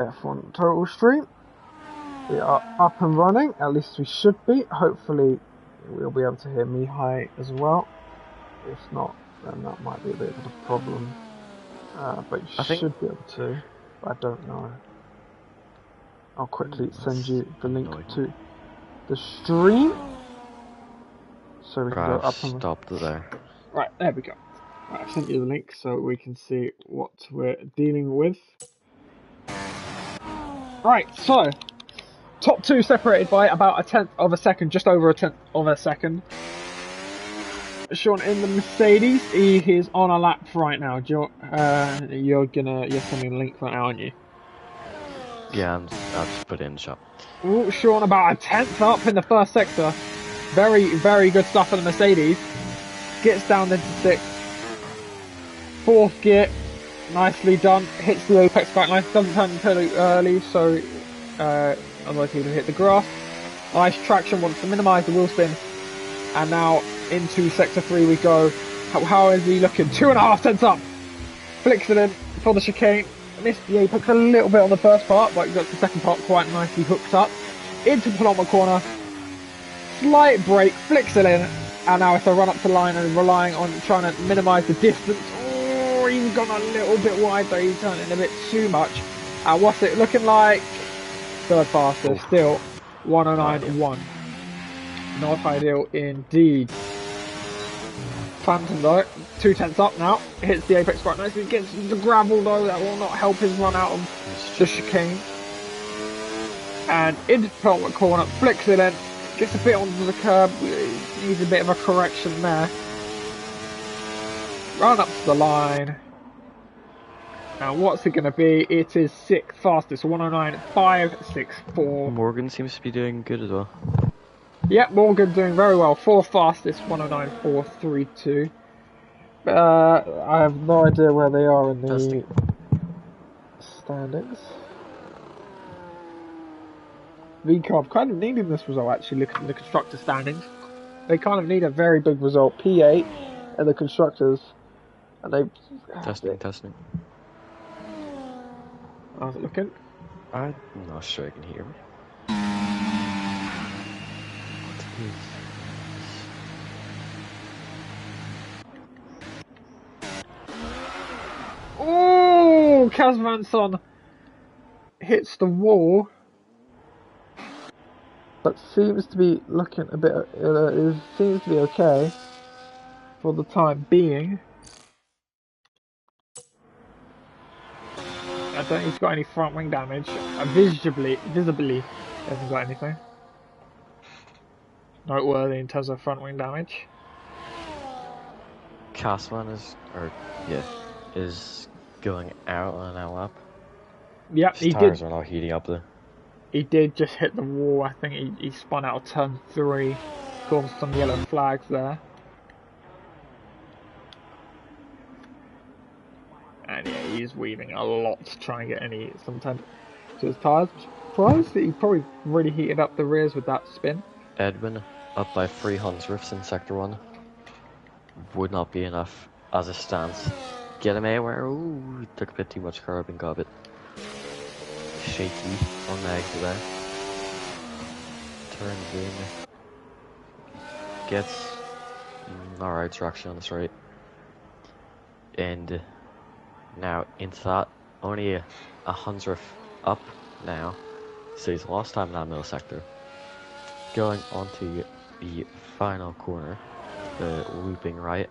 F1 Total Stream. We are up and running, at least we should be. Hopefully we'll be able to hear me high as well. If not, then that might be a bit of a problem. But you should be able to, but I don't know. I'll quickly send you the link to the stream. So we can go up and stopped there. Right, there we go. Right, I've sent you the link so we can see what we're dealing with. Right, so top two separated by about a tenth of a second, just over a tenth of a second. Sean in the Mercedes, he is on a lap right now. You're sending a link right now, aren't you? Yeah, I'll just put it in the shop. Ooh, Sean about a tenth up in the first sector. Very, very good stuff for the Mercedes. Gets down into sixth. Fourth gear, nicely done. Hits the apex quite nice. Doesn't turn too early, so otherwise he would have hit the grass. Nice traction, wants to minimise the wheel spin. And now into sector 3 we go. How is he looking? 2.5 tenths up. Flicks it in for the chicane. Missed the apex a little bit on the first part, but got the second part quite nicely hooked up. Into Paloma corner. Slight brake, flicks it in. And now it's a run up to line and relying on trying to minimise the distance. Oh, he's gone a little bit wide though. He's turning a bit too much. What's it looking like? Third fastest, still 109.1. Not ideal indeed. Phantom though, 2 tenths up now. Hits the apex quite nicely. Gets the gravel though, that will not help his run out of the chicane. And into the corner, flicks it in. Gets a bit onto the curb. Needs a bit of a correction there. Run up to the line. Now what's it going to be? It is 6th fastest, 109.564. Morgan seems to be doing good as well. Yep, Morgan doing very well. 4th fastest, 109.432. I have no idea where they are in the standings. VCarb kind of needing this result actually, looking at the constructor standings. They kind of need a very big result. P8 and the constructors. And they... Testing. How's it looking? I'm not sure I can hear me. Oh, Kazvanson hits the wall, but seems to be looking a bit. It seems to be okay for the time being. I don't think he's got any front wing damage. Visibly hasn't got anything noteworthy in terms of front wing damage. Castman is going out on an lap. Yep, his tires are not heating up though. He did just hit the wall. I think he spun out of turn 3. Caused some yellow flags there. And yeah, he's weaving a lot to try and get some time to his tyres. Surprised that he probably really heated up the rears with that spin. Edwin up by 3 Hunsrifts in sector 1. Would not be enough as it stands. Get him anywhere. Ooh, took a bit too much curb and got a bit shaky on the exit there. Turns in. Gets alright traction on the straight. And now into that. Only a Hunsriff up now. So he's lost time in that middle sector. Going onto the final corner. The looping right.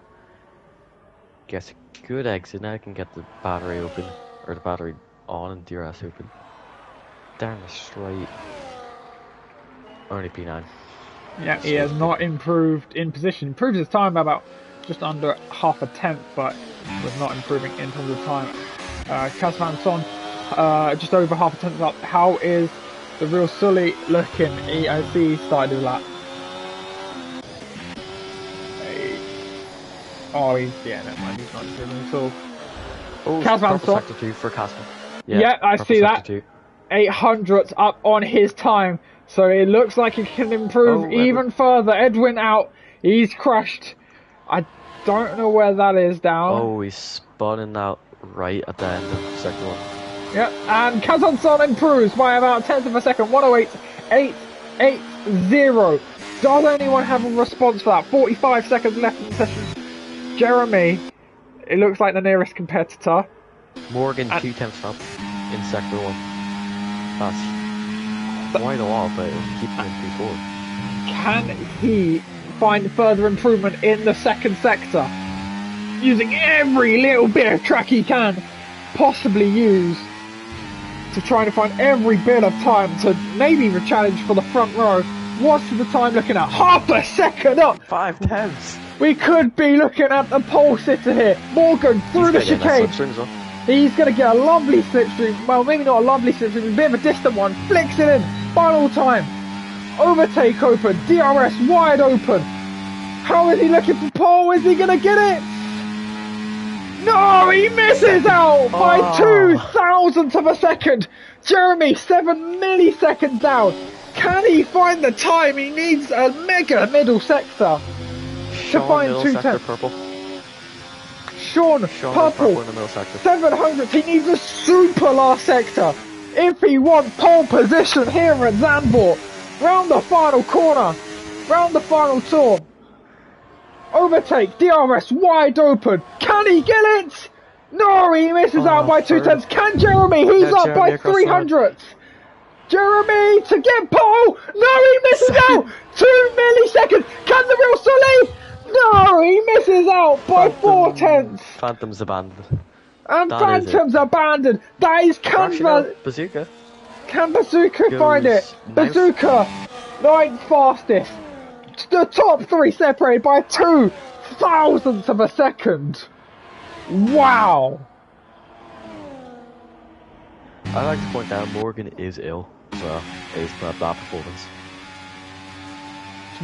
Gets a good exit. Now I can get the battery open. Or the battery on and DRS open. Down the straight. Only P9. Yeah, he has not improved in position. Improved his time by about just under half a tenth, but was not improving in terms of time. Kazvanson just over half a tenth up. How is the real Sully looking? I see he started his lap. Oh, never mind, he's not improving at all. Oh, Kazvanson. Sector 2 for Kazvan. Yeah, I see that. 2. 800th up on his time. So it looks like he can improve even further. Edwin out. He's crashed. I don't know where that is down. Oh, he's spun out right at the end of sector 1. Yep, and Kazanson improves by about a tenth of a second, 108.880. Does anyone have a response for that? 45 seconds left in the session. Jeremy, it looks like the nearest competitor. Morgan, 2/10 up in sector 1. That's quite a lot, but keep him in P4. Can he find further improvement in the second sector? Using every little bit of track he can possibly use to try to find every bit of time to maybe even challenge for the front row. What's the time looking at? Half a second up! 5/10. We could be looking at the pole sitter here. Morgan through the chicane. He's going to get a lovely slipstream. Well, maybe not a lovely slipstream, a bit of a distant one. Flicks it in. Final time. Overtake open. DRS wide open. How is he looking for pole? Is he going to get it? No, he misses out by 0.02 of a second. Jeremy, 7 milliseconds down. Can he find the time? He needs a mega middle sector to find 2/10. Purple. Sean purple in the middle sector. 700. He needs a super last sector if he wants pole position here at Zandvoort. Round the final corner, round the final tour. Overtake, DRS wide open. Can he get it? No, he misses out by 2/10. Can Jeremy? He's up by 300. Jeremy to get pole. No, he misses out. 2 milliseconds. Can the real Sully? No, he misses out by 4/10. Phantom's abandoned. And Phantom's abandoned. That is Bazooka. Can Bazooka find it? Bazooka, 9th fastest. The top 3 separated by 0.02 of a second. Wow. I'd like to point out Morgan is ill, so it's not that performance.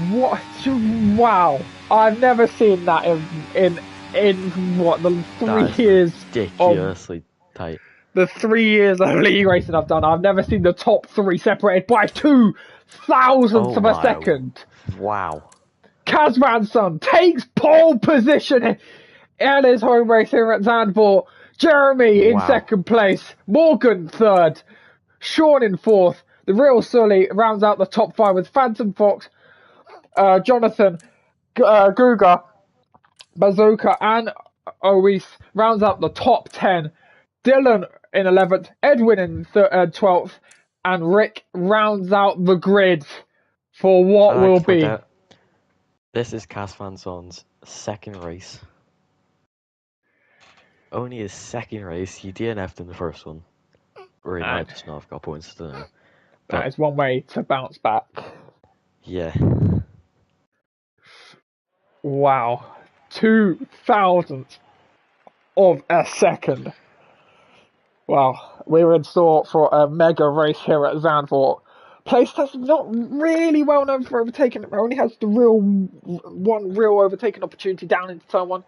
What? Wow. I've never seen that in what, the 3 years ridiculously tight. The 3 years of league racing I've done, I've never seen the top 3 separated by 0.02 of a second. Wow. Kazranson takes pole position in his home race here at Zandvoort. Jeremy in second place. Morgan third. Sean in fourth. The real Sully rounds out the top 5 with Phantom Fox, Jonathan, Guga, Bazooka, and Ois rounds out the top 10. Dylan in 11th, Edwin in 12th, and Rick rounds out the grid for what will be. This is Kazranson's second race. Only his second race. He DNF'd in the first one. Or he might just not have got points today. That is one way to bounce back. Yeah. Wow. 0.02 of a second. Well, we're in store for a mega race here at Zandvoort. Place that's not really well known for overtaking. It only has the one real overtaking opportunity down into turn 1.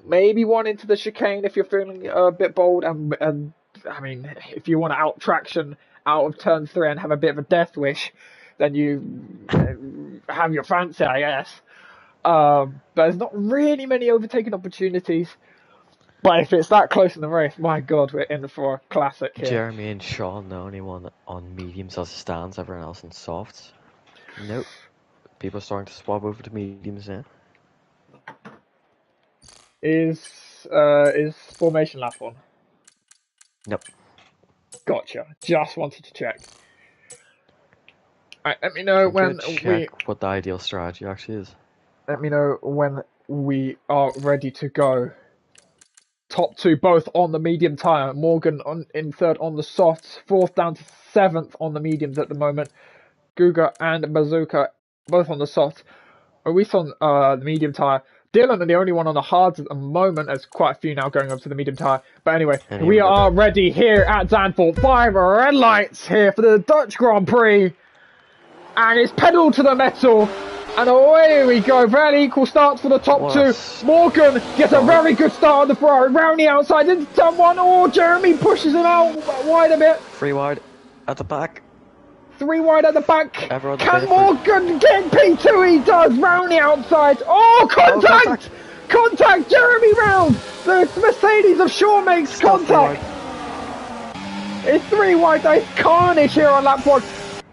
Maybe one into the chicane if you're feeling a bit bold. And I mean, if you want to out traction out of turn 3 and have a bit of a death wish, then you have your fancy, I guess. But there's not really many overtaking opportunities. But if it's that close in the race, my God, we're in for a classic here. Jeremy and Sean, the only one on mediums as it stands, everyone else on softs. Nope. People are starting to swap over to mediums now. Is formation lap on? Nope. Gotcha. Just wanted to check. Alright, let me know when what the ideal strategy actually is. Let me know when we are ready to go. Top 2 both on the medium tyre. Morgan in 3rd on the softs. 4th down to 7th on the mediums at the moment. Guga and Bazooka both on the softs. Ois on the medium tyre. Dylan are the only one on the hards at the moment. There's quite a few now going up to the medium tyre. But anyway, we are ready here at Zandvoort. 5 red lights here for the Dutch Grand Prix. And it's pedal to the metal. And away we go. Very equal starts for the top 2. Morgan gets a very good start on the Ferrari. Round the outside into turn 1. Oh, Jeremy pushes him out wide a bit. 3 wide at the back. 3 wide at the back. Can Morgan get P2? He does. Round the outside. Oh, contact! Contact! Jeremy round. The Mercedes of Shaw makes contact. It's 3 wide. There's carnage here on lap 1.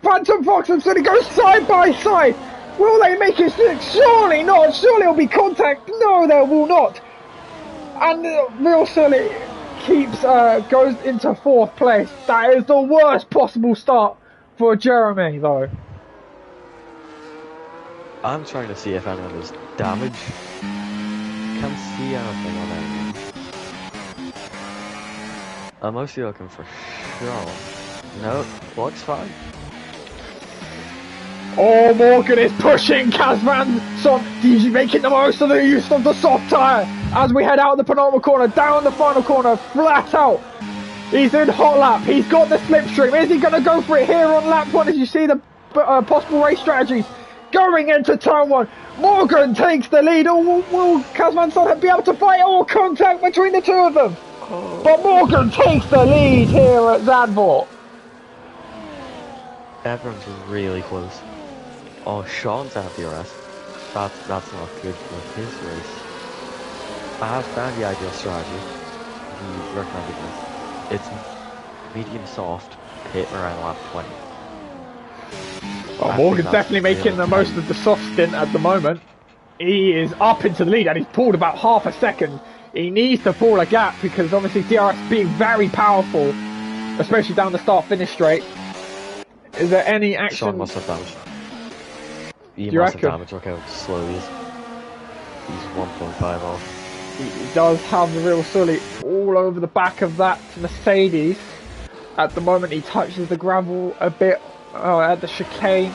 Phantom Fox and Sully go side by side. Will they make it 6? Surely not. Surely it'll be contact. No, there will not. And Real Sully keeps goes into 4th place. That is the worst possible start for Jeremy, though. I'm trying to see if anyone is damaged. Can't see anything on anyone. I'm mostly looking for Sean. No, looks fine. Oh, Morgan is pushing Kazvan. He's making the most of the use of the soft tyre as we head out the penultimate corner, down the final corner, flat out. He's in hot lap. He's got the slipstream. Is he going to go for it here on lap 1 as you see the possible race strategies going into turn 1? Morgan takes the lead. Will Kazvan be able to fight all contact between the two of them? Oh. But Morgan takes the lead here at Zandvoort. Everyone's really close. Oh, Sean's out of the arrest. That's not good for his race. I have found the ideal strategy. He recommended this. It's medium soft, hit around lap 20. Well, Morgan's definitely making the most of the soft stint at the moment. He is up into the lead and he's pulled about half a second. He needs to pull a gap because obviously DRS being very powerful, especially down the start-finish straight. Is there any action? Sean must have damaged. He must have damaged. Look how slow he is. He's 1.5 off. He does have the Real Sully all over the back of that Mercedes. At the moment he touches the gravel a bit at the chicane.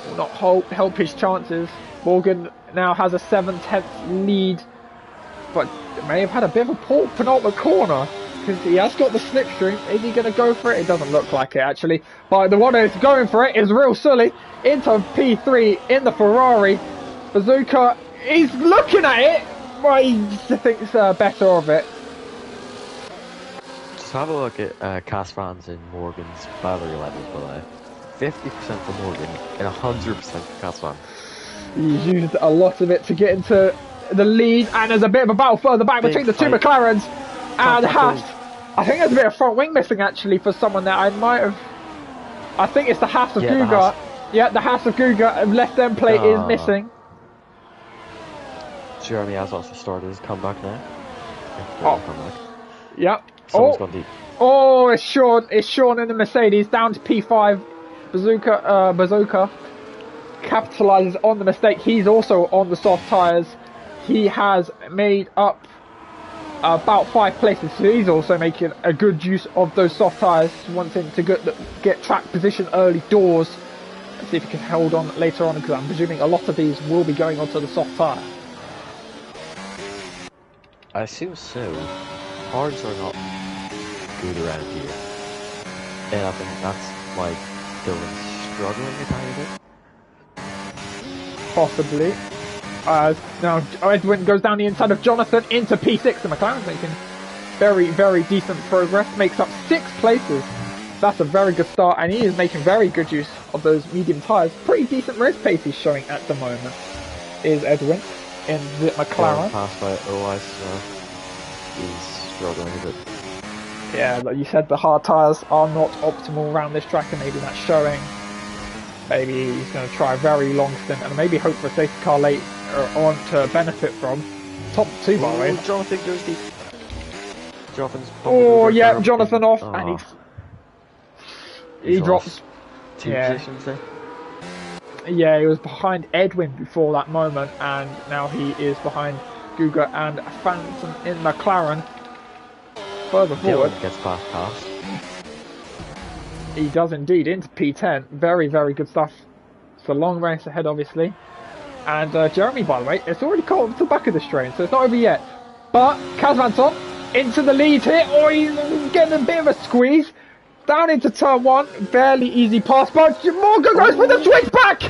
Will not help his chances. Morgan now has a 7/10 lead, but may have had a bit of a poor penultimate corner because he has got the slipstream. Is he going to go for it? It doesn't look like it actually. But the one who's going for it is Real Sully into P3 in the Ferrari. Bazooka, he's looking at it, but he thinks better of it. Just have a look at Casvan's and Morgan's battery levels below. 50% for Morgan and 100% for Casvan. He's used a lot of it to get into the lead, and there's a bit of a battle further back between the two McLarens and Haas. I think there's a bit of front wing missing actually for someone that I might have. I think it's the Haas of Guga. Yeah, the Haas of Guga. Left end plate is missing. Jeremy has also started his comeback now. Comeback. Yep. Someone's gone deep. Oh, it's Sean. It's Sean in the Mercedes down to P5. Bazooka capitalizes on the mistake. He's also on the soft tyres. He has made up about 5 places, so he's also making a good use of those soft tyres, wanting to get track position early doors. Let's see if he can hold on later on, because I'm presuming a lot of these will be going onto the soft tyre. I assume so. Hards are not good around here, and I think that's why Dylan's struggling a tiny bit. Possibly. Now Edwin goes down the inside of Jonathan into P6, and McLaren's making very, very decent progress. Makes up 6 places. That's a very good start, and he is making very good use of those medium tyres. Pretty decent race pace he's showing at the moment. Is Edwin in the McLaren? Passed by OI, so he's struggling a bit. Yeah, like you said, the hard tyres are not optimal around this track, and maybe that's showing. Maybe he's going to try a very long stint and maybe hope for a safety car later on to benefit from. Top 2, by the way. Jonathan goes deep. Jonathan's yeah, Jonathan off, and he drops 2 positions there. Yeah, he was behind Edwin before that moment, and now he is behind Guga and Phantom in McLaren. Further forward. Dylan gets past. He does indeed, into P10. Very, very good stuff. It's a long race ahead, obviously. And Jeremy, by the way, it's already caught up to the back of the strain, so it's not over yet. But Kazvanson into the lead here. Oh, he's getting a bit of a squeeze. Down into turn 1. Barely easy pass, but Morgan goes for the switchback!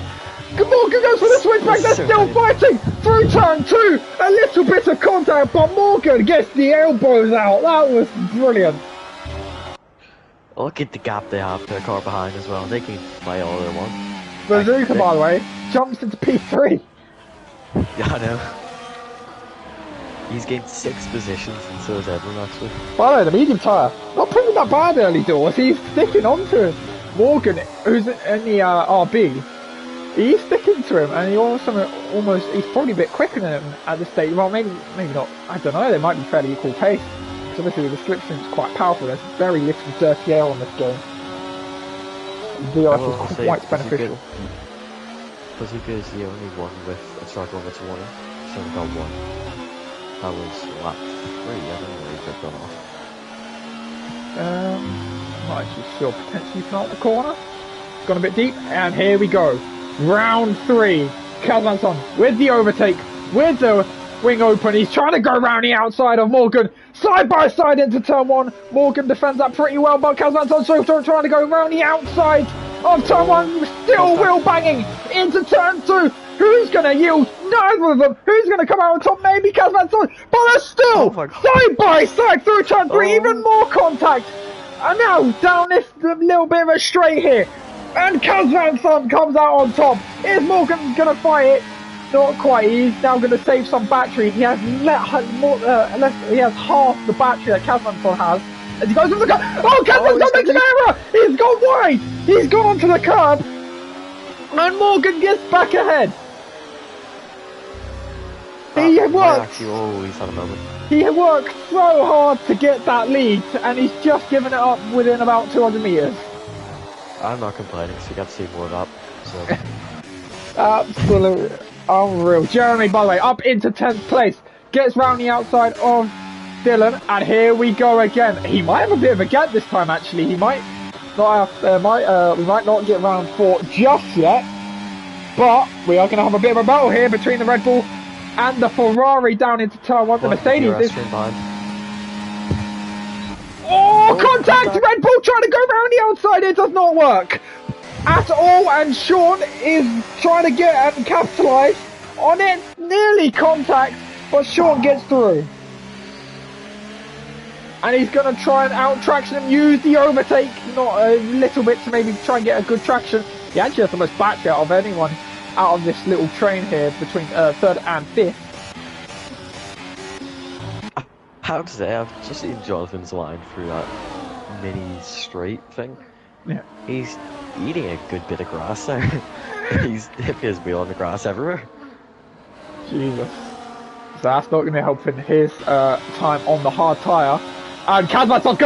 Morgan goes for the switchback. They're still fighting through turn 2. A little bit of contact, but Morgan gets the elbows out. That was brilliant. Look at the gap they have to the car behind as well. They can play all they want. Bazooka, by the way, jumps into P3. Yeah, I know. He's gained 6 positions, and so has everyone actually. By the way, the medium tyre, not proving that bad early doors. He's sticking onto Morgan, who's in the RB. He's sticking to him, and he almost he's probably a bit quicker than him at this stage. Well, maybe not. I don't know. They might be fairly equal pace. Because obviously the slipstream is quite powerful. There's very little dirty air on this game. DRS is quite beneficial. Bazooka is the only one with a track limit to warning. He's only got 1. That was lap 3. I don't know where he got gone off. I'm not actually sure. Potentially from out the corner. Gone a bit deep, and here we go. Round 3. Kazmanson with the overtake, with the wing open. He's trying to go around the outside of Morgan. Side by side into turn 1. Morgan defends that pretty well, but Kazmanson's so trying to go around the outside of turn 1. Still wheel banging into turn 2. Who's going to yield? Neither of them. Who's going to come out on top? Maybe Kazmanson. But they're still side by side through turn 3. Even more contact. And now down this little bit of a straight here. And Kazmanson comes out on top. Is Morgan going to fight it? Not quite. He's now going to save some battery. He has he has half the battery that Kazmanson has. As he goes over the curb. Oh, Kazmanson makes an error. He's gone wide. He's gone onto the curb. And Morgan gets back ahead. He worked. He's had a moment. He worked so hard to get that lead, and he's just given it up within about 200 meters. I'm not complaining, so you got to see more of that. So. Absolutely unreal. Jeremy, by the way, up into 10th place, gets round the outside of Dylan, and here we go again. He might have a bit of a gap this time. Actually, he might not have. We might not get round 4 just yet, but we are going to have a bit of a battle here between the Red Bull and the Ferrari down into turn 1. The Mercedes is. Oh, contact! Red Bull trying to go around the outside. It does not work at all. And Sean is trying to get and capitalise on it. Nearly contact, but Sean gets through. And he's going to try and out-traction him, use the overtake, not a little bit to maybe try and get a good traction. He actually has the most battery out of anyone out of this little train here between 3rd and 5th. How to say, I've just seen Jonathan's line through that mini straight thing. Yeah. He's eating a good bit of grass there. He's hipping his wheel on the grass everywhere. Jesus. So that's not going to help in his time on the hard tyre. And Kazmansson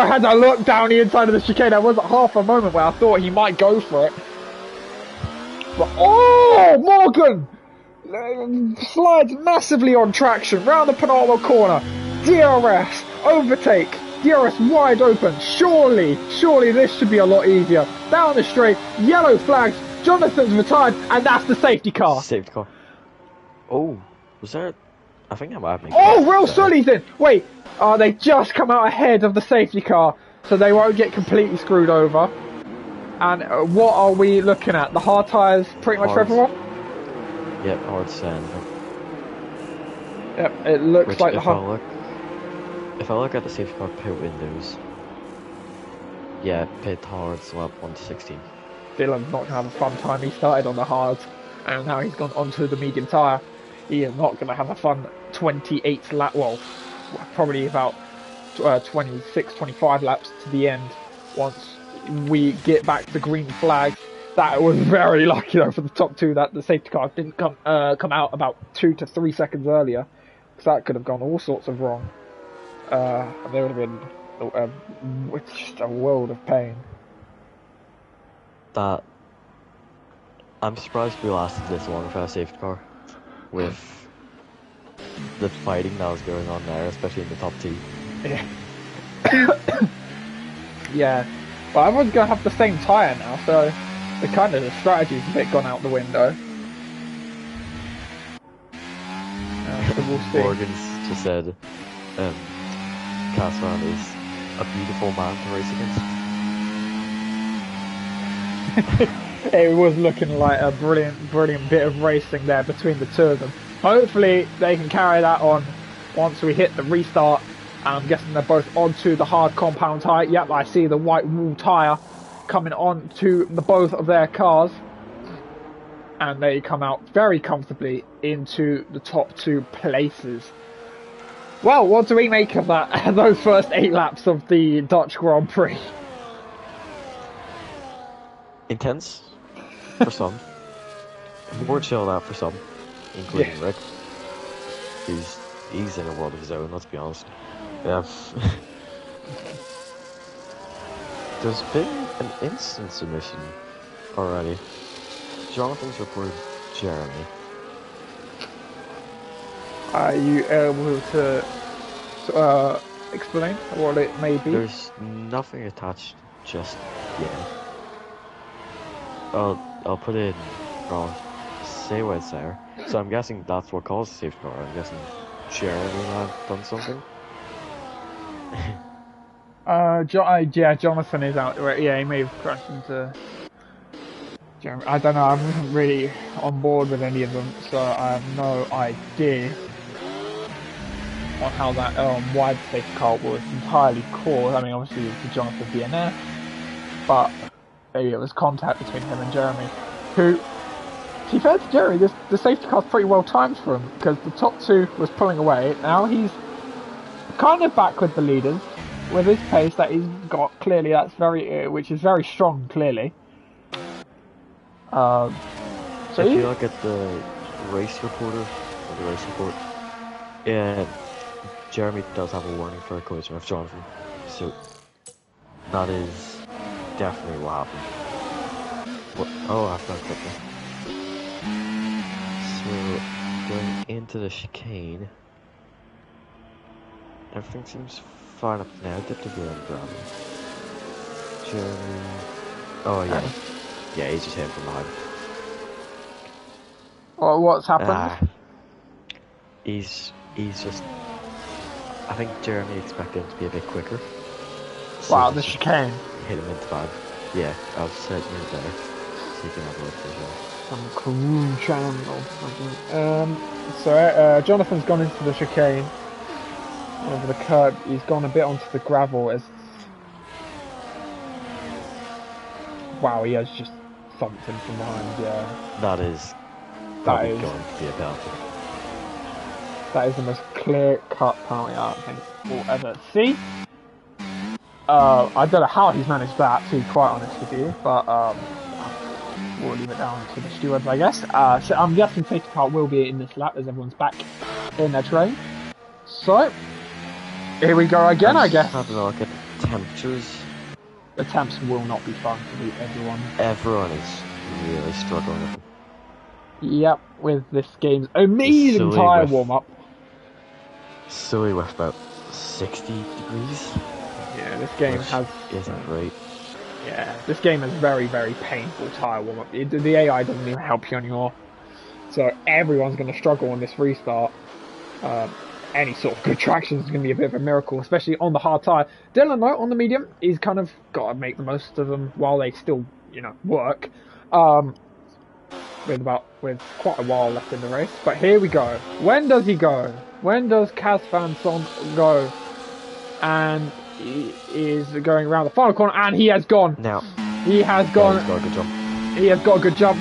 had a look down the inside of the chicane. There was half a moment where I thought he might go for it. But, oh, Morgan slides massively on traction round the penultimate corner. DRS overtake. DRS wide open. Surely this should be a lot easier. Down the straight, yellow flags. Jonathan's retired, and that's the safety car. Safety car. Oh, was there? I think I might have been. Oh, Will Sully's in. Wait, they just come out ahead of the safety car, so they won't get completely screwed over. And what are we looking at? The hard tyres pretty much for everyone? Yep, hard sand. Yep, it looks like the hard... If I look at the safety car pit windows, yeah, pit hards lap 1 to 16. Dylan's not going to have a fun time. He started on the hards, and now he's gone onto the medium tyre. He is not going to have a fun 28 lap, well, probably about 26, 25 laps to the end once we get back to green flags. That was very lucky though for the top 2 that the safety car didn't come out about 2 to 3 seconds earlier, because that could have gone all sorts of wrong. And there would have been just a world of pain. That I'm surprised we lasted this long for a safety car, with the fighting that was going on there, especially in the top 2. Yeah. Yeah. Well, everyone's going to have the same tyre now, so the kind of the strategy's a bit gone out the window. So we'll see. Morgan's just said, Casman is a beautiful man to race against. It was looking like a brilliant bit of racing there between the 2 of them. Hopefully they can carry that on once we hit the restart. I'm guessing they're both onto the hard compound tyre. Yep, I see the white wool tyre coming on to both of their cars. And they come out very comfortably into the top 2 places. Well, what do we make of that? Those first 8 laps of the Dutch Grand Prix. Intense for some, more chilled out for some, including Yeah. Rick. He's in a world of his own. Let's be honest. Yeah. There's been an instant submission already. Jonathan's reported Jeremy. Are you able to explain what it may be? There's nothing attached just yet. I'll put it in wrong. Say what it's there. So I'm guessing that's what caused the safety car. I'm guessing Jeremy might have done something. Yeah, Jonathan is out. Yeah, he may have crashed into Jeremy. I don't know. I wasn't really on board with any of them, so I have no idea on how that wide safety car was entirely caused. I mean, obviously it was Jonathan DNF, but maybe it was contact between him and Jeremy, who, to be fair to Jeremy, the safety car's pretty well timed for him, because the top 2 was pulling away. Now he's kind of back with the leaders, with his pace that he's got, clearly that's very, which is very strong, clearly. So if you look at the race reporter, or the race report, yeah, Jeremy does have a warning for a collision with Jonathan, so that is definitely what happened. Oh, I've done quickly. So, going into the chicane, everything seems fine up now. Dipped a bit on the gravel. Jeremy. Oh, yeah. Yeah, he's just hit from behind. Well, what's happened? He's just. I think Jeremy expected him to be a bit quicker. So Wow, the chicane. Hit him into bad. Yeah, I'll set you there so you can have a look as well. Some Karoon channel. So Jonathan's gone into the chicane. Over the curb, he's gone a bit onto the gravel as. Wow, he has just thumped him from behind. Yeah. That is probably going to be a penalty. That is the most clear-cut penalty I think we'll ever see. I don't know how he's managed that, to be quite honest with you, but we'll leave it down to the stewards, I guess. So I'm guessing safety car will be in this lap as everyone's back in their train. So, here we go again, I guess. Having a look at temperatures. The temps will not be fun to beat everyone. Everyone is really struggling with them. Yep, with this game's amazing tyre warm-up. Silly with about 60 degrees. Yeah, this game isn't great. Yeah, this game has very, very painful tyre warm-up. The AI doesn't even help you anymore. So everyone's going to struggle on this restart. Any sort of good traction is going to be a bit of a miracle, especially on the hard tyre. Dylan, though, on the medium, he's kind of got to make the most of them while they still, work. With quite a while left in the race. But here we go. When does he go? When does Kaz Van Son go? And he is going around the final corner, and he has gone. Now. He has gone. He's got a good jump. He has got a good jump.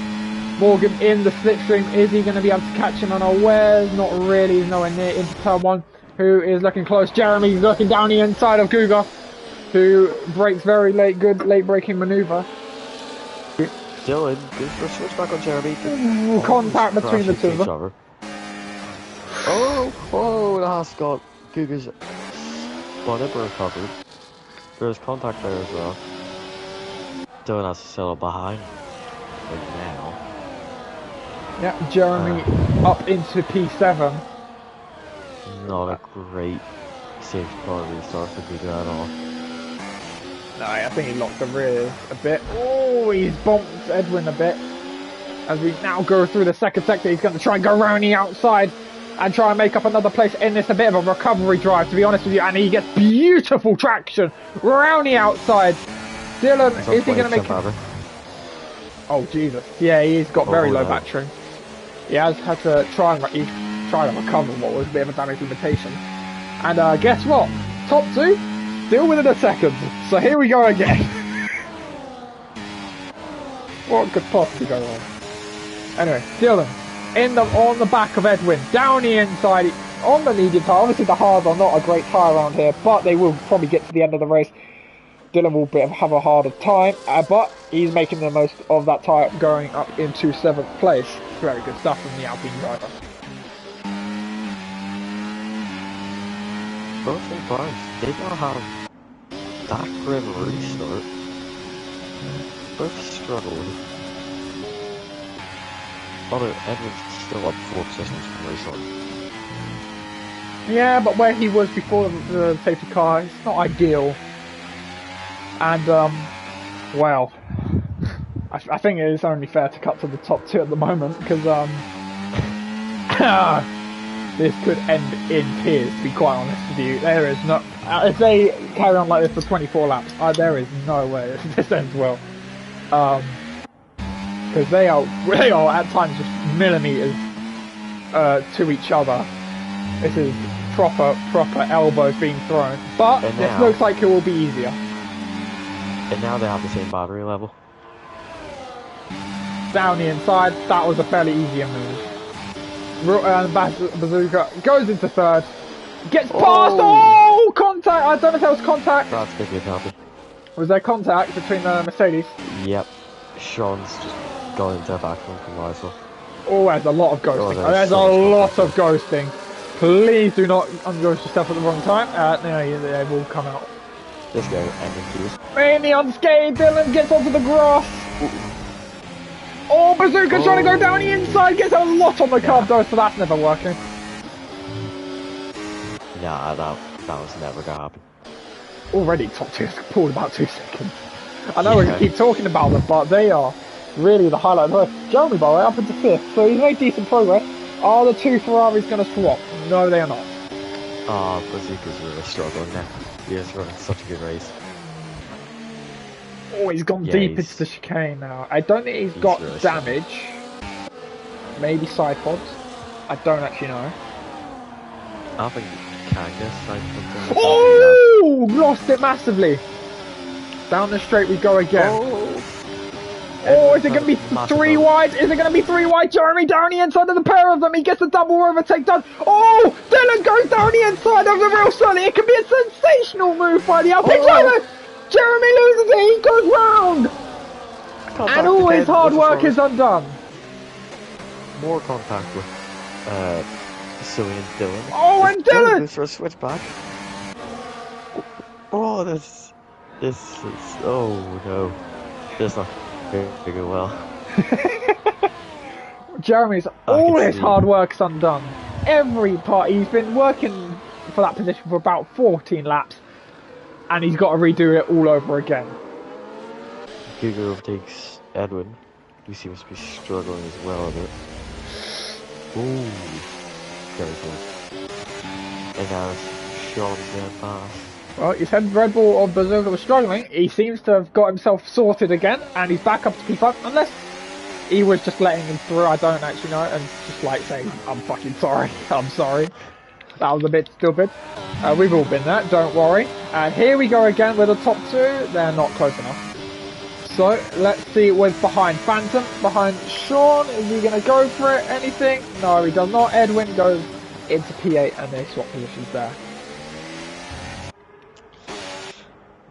Morgan in the slipstream. Is he going to be able to catch him unawares? Not really. He's nowhere near into turn 1. Who is looking close? Jeremy's looking down the inside of Guga, who breaks very late. Good late braking manoeuvre. Dylan goes for a switch back on Jeremy. Contact between the two of them. Oh, that's got Guga's bonnet recovered. There's contact there as well. Dylan has to settle behind right now. Yeah, Jeremy up into P7. Not a great safety car restart for Guga at all. No, I think he locked the rears a bit. Oh, he's bumped Edwin a bit. As we now go through the second sector, he's going to try and go around the outside and try and make up another place in this. A bit of a recovery drive, to be honest with you. And he gets beautiful traction around the outside. Dylan, is he going to make it? Oh, Jesus. Yeah, he's got very low battery. He has had to try and recover what was a bit of a damage limitation. And guess what? Top 2? Still within a second. So here we go again. What could possibly go wrong? Anyway, Dylan on the back of Edwin, down the inside. on the medium tyre. Obviously the hards are not a great tyre around here, but they will probably get to the end of the race. Dylan will have a harder time, but he's making the most of that tyre going up into 7th place. Very good stuff from the Alpine driver. Both their cars did not have that great of a restart. Both struggled. Although Edwards still up 4 positions from restart. Yeah, but where he was before the safety car, it's not ideal. And, well, I think it is only fair to cut to the top 2 at the moment, because, this could end in tears, to be quite honest with you. There is no... if they carry on like this for 24 laps, there is no way this ends well. Because they are at times just millimetres to each other. This is proper elbows being thrown. But this looks like it will be easier. And now they have the same battery level. Down the inside, that was a fairly easier move. Bazooka goes into 3rd. Gets past! Oh! Contact! I don't know if that was contact. That's going to be happy. Was there contact between the Mercedes? Yep. Sean's just gone into a background from Lysol. Oh, there's a lot of ghosting. There's a lot of ghosting. Please do not unghost yourself at the wrong time. No, they will come out. Let's go, ending 2. Mainly unscathed, Dylan gets onto the grass. Oh, Bazooka trying to go down the inside, gets a lot on the curb though, so that's never working. Nah, that was never gonna happen. Already top 2 pulled about 2 seconds. I know we keep talking about them, but they are really the highlight of the race. Jeremy, by the way, up into 5th, so he's made decent progress. Are the 2 Ferraris going to swap? No, they are not. Bazooka's really struggling now. He is running such a good race. Oh, he's gone deep into the chicane now. I don't think he's got really damage. Maybe side pods. I don't actually know. I think you can get side pods. Oh! Lost it massively. Down the straight we go again. Oh, is it going to be 3 wide? Is it going to be 3 wide? Jeremy down the inside of the pair of them. He gets a double overtake done. Oh, Dylan goes down the inside of the real Sully. It could be a sensational move by the Alpine driver. Jeremy loses it. He goes round. And all his hard work is undone. More contact with Sully and Dylan. Oh, and Dylan goes for a switch back. Oh, this is... Oh, no. This is not going to go well. Jeremy's all his hard work's undone. Every part, he's been working for that position for about 14 laps, and he's got to redo it all over again. Cougar overtakes Edwin, who seems to be struggling as well a bit. Ooh, very close. And now Sean's going to pass. Well, you said Red Bull or Bazooka was struggling. He seems to have got himself sorted again, and he's back up to P5, unless he was just letting him through, I don't actually know, and just like saying, I'm fucking sorry, I'm sorry. That was a bit stupid. We've all been there, don't worry. And here we go again with the top 2, they're not close enough. So, let's see what's behind Phantom, behind Sean, is he going to go for it, anything? No, he does not. Edwin goes into P8 and they swap positions there.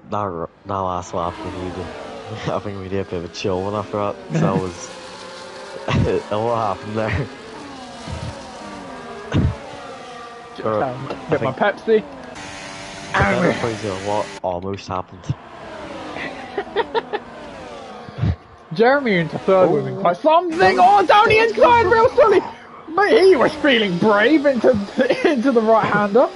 That last lap, I think we did a bit of a chill one after that. That was... what happened there? Get my Pepsi. And what almost happened. Jeremy into 3rd with him. Something! Oh, down the inside, real silly! Mate, he was feeling brave into the right-hander.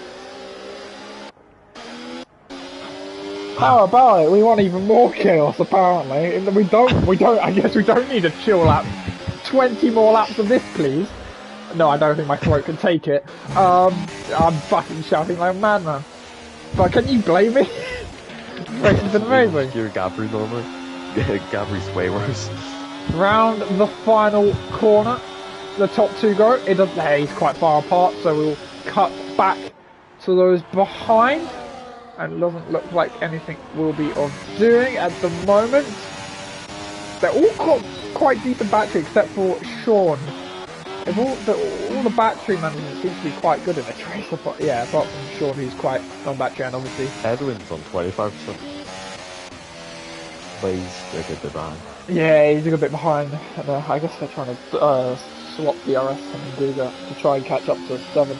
How about it? We want even more chaos, apparently. We don't, I guess we don't need a chill lap. 20 more laps of this, please. No, I don't think my throat can take it. I'm fucking shouting like a madman. But can you blame me? This has been amazing. You're Gabri normally. Gabri's way worse. Round the final corner. The top 2 go. It doesn't, hey, he's quite far apart, so we'll cut back to those behind. And it doesn't look like anything will be of doing at the moment. They're all got quite decent battery except for Sean. All the battery management seems to be quite good in this race. Yeah, apart from Sean, who's quite on battery, and obviously Edwin's on 25%. But he's a good bit behind. yeah, he's a good bit behind. And, I guess they're trying to swap DRS and Guga to try and catch up to 7th,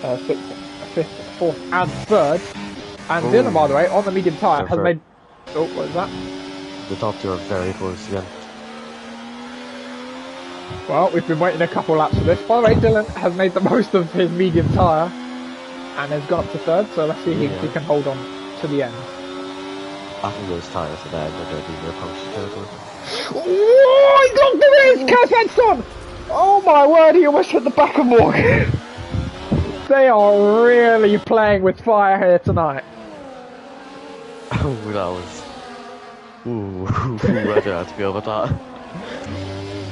6th, 5th, 4th, and 3rd. And Dylan, by the way, on the medium tyre has made. Oh, what is that? The top two are very close again. Well, we've been waiting a couple laps for this. By the way, Dylan has made the most of his medium tyre and has gone up to 3rd, so let's see if he can hold on to the end. I think those tyres are bad, they're going to be near puncture territory. Oh, he got the race! Kazan! Oh my word, he almost hit the back of Morgan. They are really playing with fire here tonight. Oh, that was... Ooh, I don't have to go with that.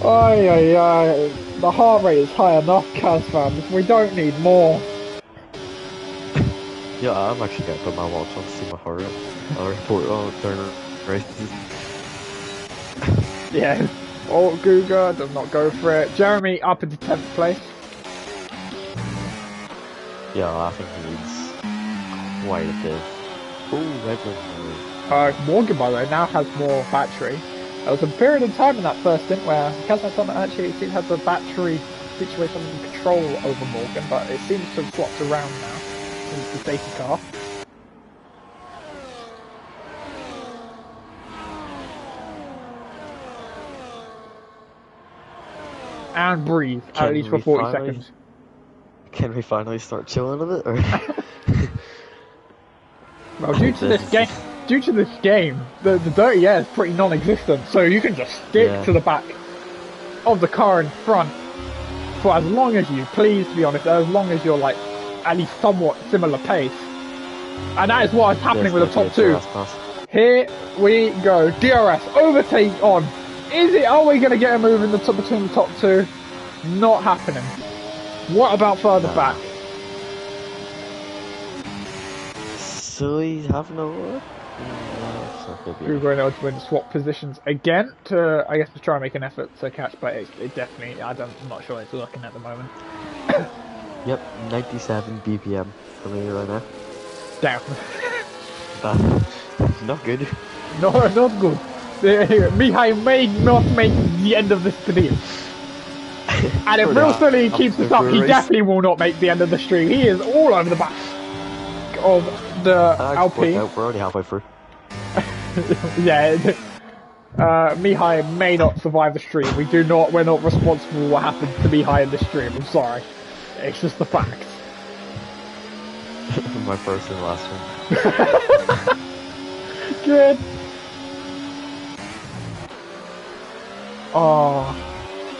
Ay, ay, ay. The heart rate is high enough, Kaz fans. We don't need more. Yeah, I'm actually going to put my watch on to see my heart rate. I'll report on during races. Yeah. Oh, Guga does not go for it. Jeremy up into 10th place. Yeah, I think he needs quite a bit. Ooh, Edwin. Morgan, by the way, now has more battery. There was a period of time in that first stint where Kazan actually seemed to have the battery situation under control over Morgan, but it seems to have swapped around now since the safety car. And breathe, at least for 40 seconds. Can we finally start chilling a bit? Or? Well, due to this game, the dirty air is pretty non-existent, so you can just stick to the back of the car in front for as long as you please, to be honest, as long as you're like at least somewhat similar pace. And that is what is happening with the top two. Here we go. DRS overtake on. Are we going to get a move in the top between the top two? Not happening. What about further back? So he's having a look. We're going to swap positions again to, I guess, to try and make an effort to catch, but it definitely, I'm not sure it's looking at the moment. Yep, 97 BPM for me right now. Damn. Not good. No, not good. Mihai may not make the end of this video. And if Real Sully keeps this up, he definitely will not make the end of the stream. He is all over the back of the Alpine. We're already halfway through. Yeah. Mihai may not survive the stream. We're not responsible for what happened to Mihai in the stream. I'm sorry. It's just the facts. My first and last one. Good. Oh,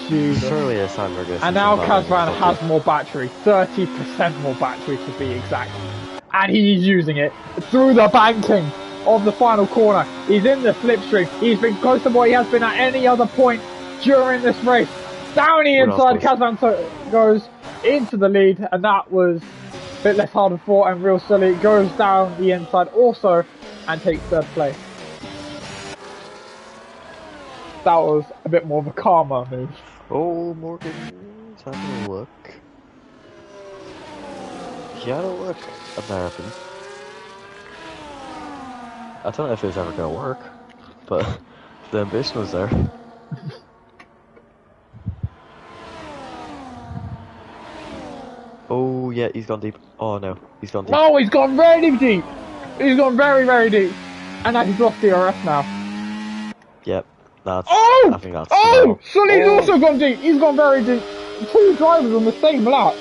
Jesus. Surely this time we're going. And now Kazvan has more battery, 30% more battery to be exact. And he's using it through the banking of the final corner. He's in the slipstream. He's been close to what he has been at any other point during this race. Down the inside, Kazvan goes into the lead, and that was a bit less hard fought, and Real Sully goes down the inside also and takes 3rd place. That was a bit more of a calmer move. Oh, Morgan's having a look. He had a look American. I don't know if it was ever going to work, but the ambition was there. Oh yeah, he's gone deep. Oh no, he's gone deep. Oh, he's gone very deep! He's gone very, very deep. And now he's lost DRS now. Yep, that's... Oh! I think that's... Oh! Sully's also gone deep! He's gone very deep. 2 drivers on the same lap.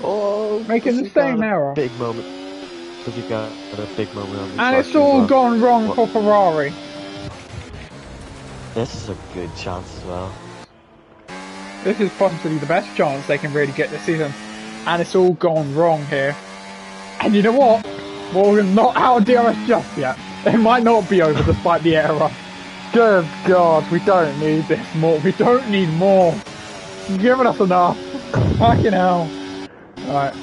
Oh! Making the same error. Big moment. Because he got a big moment on the and it's all gone wrong for Ferrari. This is a good chance as well. This is possibly the best chance they can really get this season. And it's all gone wrong here. And you know what? Morgan's not out of DRS just yet. It might not be over despite the error. Good God, we don't need this more. We don't need more. You've given us enough. Fucking hell. Alright.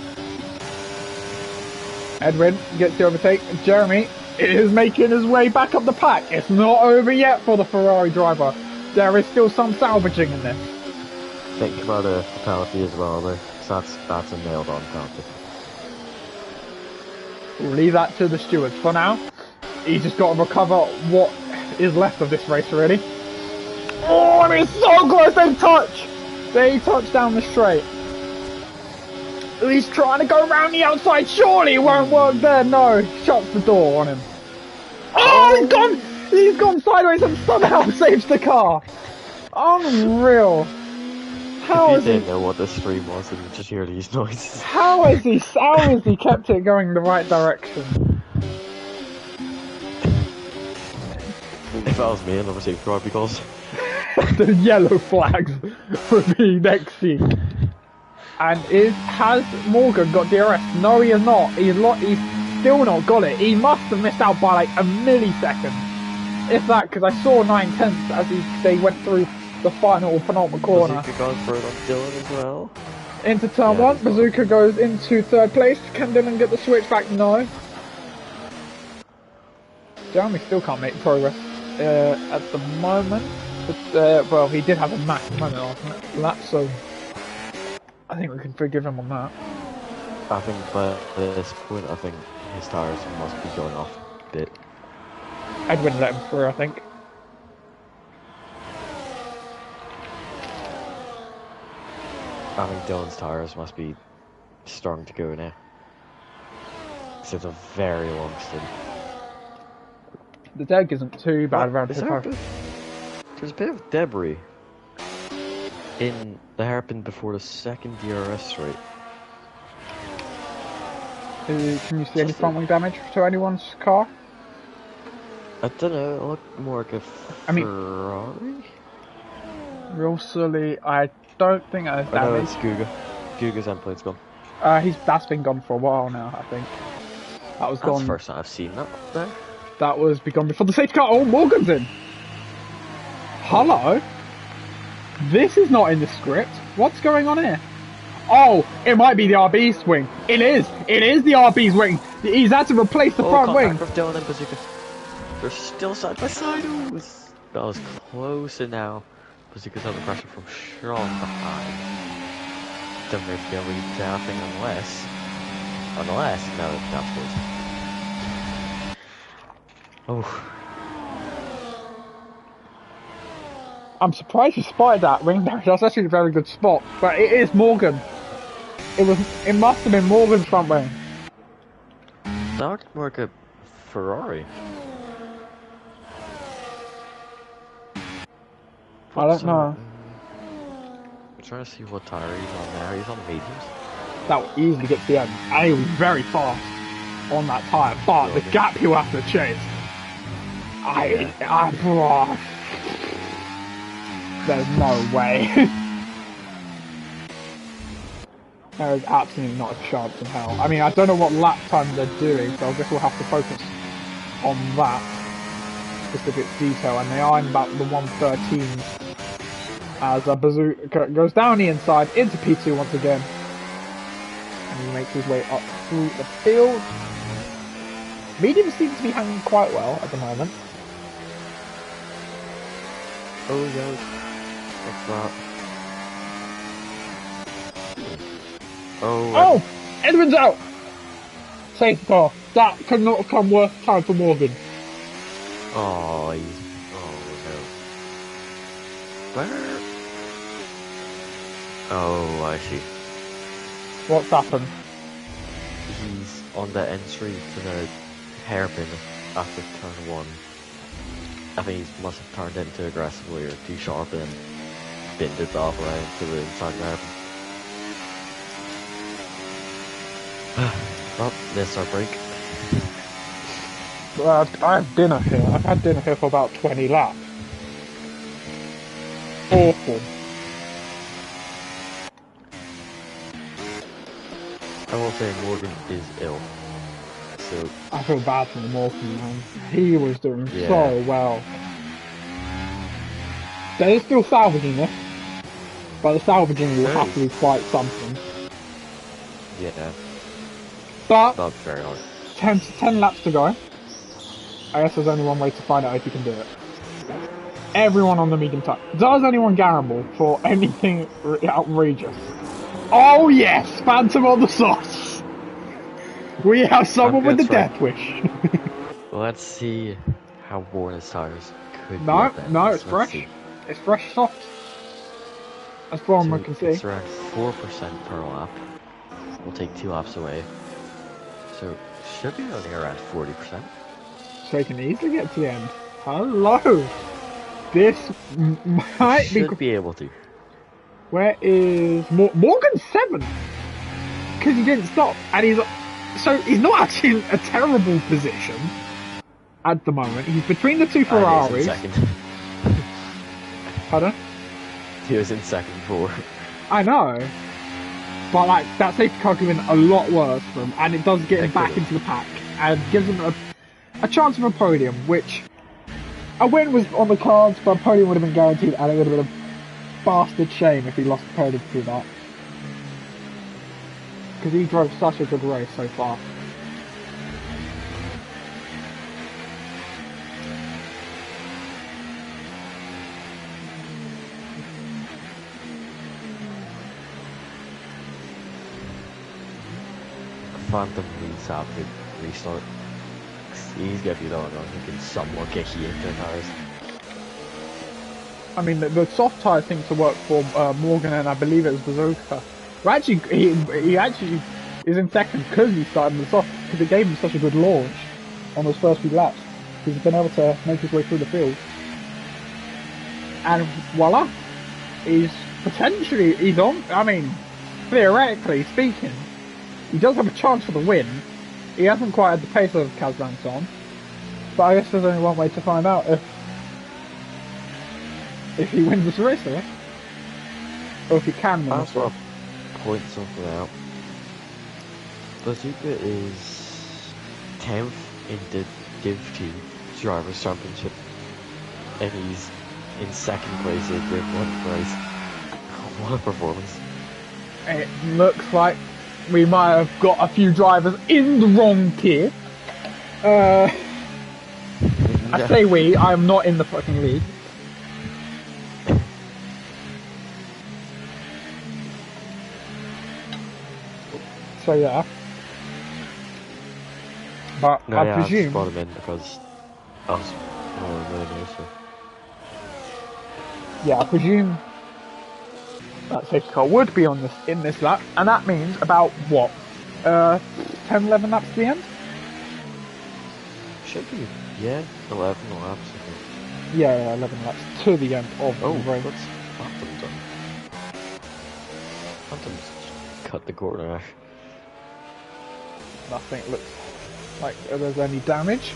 Edwin gets the overtake. Jeremy is making his way back up the pack. It's not over yet for the Ferrari driver. There is still some salvaging in this. Think about a penalty as well, though, 'cause that's a nailed-on penalty. We'll leave that to the stewards for now. He's just got to recover what is left of this race already. Oh, and it's so close! They touch! They touch down the straight. He's trying to go around the outside. Surely it won't work there. No, shuts the door on him. Oh, he's gone! He's gone sideways and somehow saves the car. Unreal. How If you didn't know what the stream was and you just hear these noises. How has he kept it going the right direction? If that was me, I'd never say cry because The yellow flags would be next scene. And has Morgan got DRS? No, he has not. He's still not got it. He must have missed out by like a millisecond, if that, because I saw 9/10 as they went through the penultimate corner. Bazooka gone for it on Dylan as well. Into turn one, Bazooka goes into third place. Can Dylan get the switch back? No. Jeremy still can't make progress at the moment. But, well, he did have a massive moment last lap, so I think we can forgive him on that. I think by this point, I think his tires must be going off a bit. Edwin let him through, I think. I think Dylan's tires must be starting to go now. So it's a very long stint. The deg isn't too bad around here. There's a bit of debris in the hairpin before the second DRS straight. Can you see any front wing damage to anyone's car? I don't know, it looked more like a Ferrari? Real silly, I don't think that has Oh, no, damage. it's Guga. Guga's end plate's gone. That's been gone for a while now, I think. That was That's gone. the first time I've seen that there. That was gone before the safety car. Oh, Morgan's in. Hello? This is not in the script. What's going on here? Oh, it might be the RB's wing. It is. It is the RB's wing. He's had to replace the front wing. Contact with Dylan and Bazooka. They're still side by side. That was closer now. Bazooka's under pressure from Sean behind. Don't know if they'll lead to anything unless, no, that's good. Oh. I'm surprised you spotted that wing damage. That's actually a very good spot. But it is Morgan. It must have been Morgan's front wing. That looked more like a Ferrari. I don't know. I'm trying to see what tire he's on now. He's on mediums. That will easily get to the end. And he was very fast on that tyre. But the gap he'll have to chase. There's no way. There is absolutely not a chance in hell. I mean, I don't know what lap time they're doing, so I guess we'll have to focus on that specific detail. And they are in about the 113 as a Bazooka goes down the inside into P2 once again. And he makes his way up through the field. Medium seems to be hanging quite well at the moment. Oh, yeah. What's that? Oh! Edwin's out! Safe car. That could not have come worse time for Morgan. Oh, he's... Oh, no. Where? Oh, I see. What's happened? He's on the entry to the hairpin after turn 1. I think he must have turned in too aggressively or too sharp and binned it off around to the inside there. Well, missed our break. I have dinner here. I've had dinner here for about 20 laps. Awful. I will say Morgan is ill. So I feel bad for Morgan, man. He was doing so well. They're still salvaging this, but the salvaging will have to be quite something. yeah, But not very hard. 10 laps to go. I guess there's only one way to find out if you can do it. everyone on the medium tyre. Does anyone gamble for anything outrageous? Oh yes, Phantom on the sauce. We have someone with the death wish. Let's see how worn his tires could be. No, At no, it's Let's fresh. see. It's fresh soft. As far as I can see. It's around 4% per lap. We'll take 2 laps away. So should be only around 40%. So he can easily get to the end. Hello. This might should be able to. Where is Morgan's 7th? Because he didn't stop, and he's not actually in a terrible position at the moment. He's between the two Ferraris. He was in second. Pardon? He was in second for. I know, but like that safety car could have been a lot worse for him, and it does get him back into the pack and gives him a chance of a podium, which a win was on the cards, but a podium would have been guaranteed, and it would have been a bastard shame if he lost the podium through that. Because he drove such a good race so far. Phantom needs to have a good restart. He's gonna be the only one who can somewhat get heat into the tires. I mean, the soft tire seems to work for Morgan, and I believe it was Bazooka. Well, actually, he actually is in second because he started the soft, because it gave him such a good launch on those first few laps. He's been able to make his way through the field. And voila, he's on. I mean, theoretically speaking, he does have a chance for the win. He hasn't quite had the pace of Kazanson, but I guess there's only one way to find out if he wins this race, right? Or if he can win this race. Point something out. Bazooka is 10th in the Div 2 Drivers' Championship, and he's in second place in Div 1 race. What a performance. It looks like we might have got a few drivers in the wrong tier. I say we, I'm not in the fucking league. So yeah. But no, I yeah, presume... I just brought him in because I was really new, so... Yeah, I presume that safety car would be on in this lap, and that means about what? 10, 11 laps to the end? Should be, yeah, 11 laps, I think. Yeah, 11 laps to the end of the race. What's Phantom done? Phantom's cut the corner. Nothing looks like there's any damage.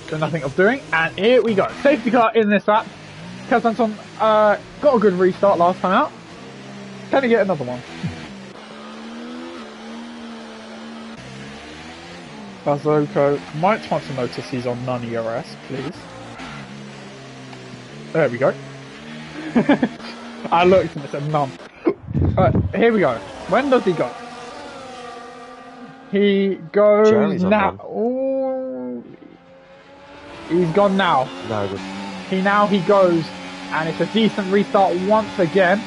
So nothing of doing, and here we go. Safety car in this lap. Kazanson got a good restart last time out. Can he get another one? Bazoko might want to notice he's on non-ERS, please. There we go. I looked and it said none. Here we go. When does he go? He goes Jeremy's now. Oh, he's gone now. No, He goes, and it's a decent restart once again.